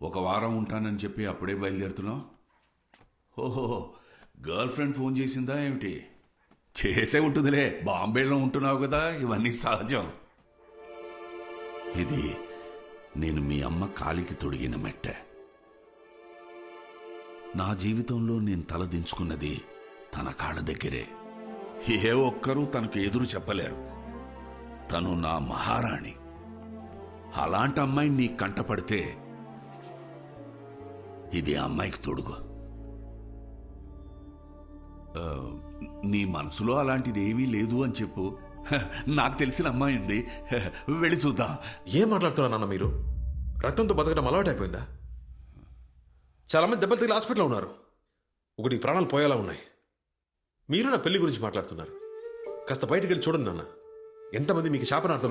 ఒక వారం ఉంటానని చెప్పి అప్పుడే బయలుదేరుతున్నావు? ఓహో, గర్ల్ ఫ్రెండ్ ఫోన్ చేసిందా ఏమిటి? చేసే ఉంటుందిలే, బాంబేలో ఉంటున్నావు కదా, ఇవన్నీ సహజం. ఇది నేను మీ అమ్మ కాలికి తొడిగిన మెట్ట. నా జీవితంలో నేను తలదించుకున్నది తన కాళ్ళ దగ్గరే. ఏ ఒక్కరూ తనకు ఎదురు చెప్పలేరు. తను నా మహారాణి. అలాంటి అమ్మాయి నీ కంటపడితే ఇది ఆ అమ్మాయికి తొడుగు. నీ మనసులో అలాంటిది ఏమీ లేదు అని చెప్పు. నాకు తెలిసిన అమ్మాయి ఉంది, వెళ్ళి చూద్దాం. ఏం మాట్లాడుతున్నారు నాన్న మీరు? రక్తంతో బతకడం అలవాటైపోయిందా? చాలా మంది దెబ్బలు తగిలి హాస్పిటల్లో ఉన్నారు. ఒకటి ప్రాణాలు పోయేలా ఉన్నాయి. మీరు నా పెళ్లి గురించి మాట్లాడుతున్నారు. కాస్త బయటికి వెళ్ళి చూడండి నాన్న. ఎంతమంది మీకు శాపనార్థం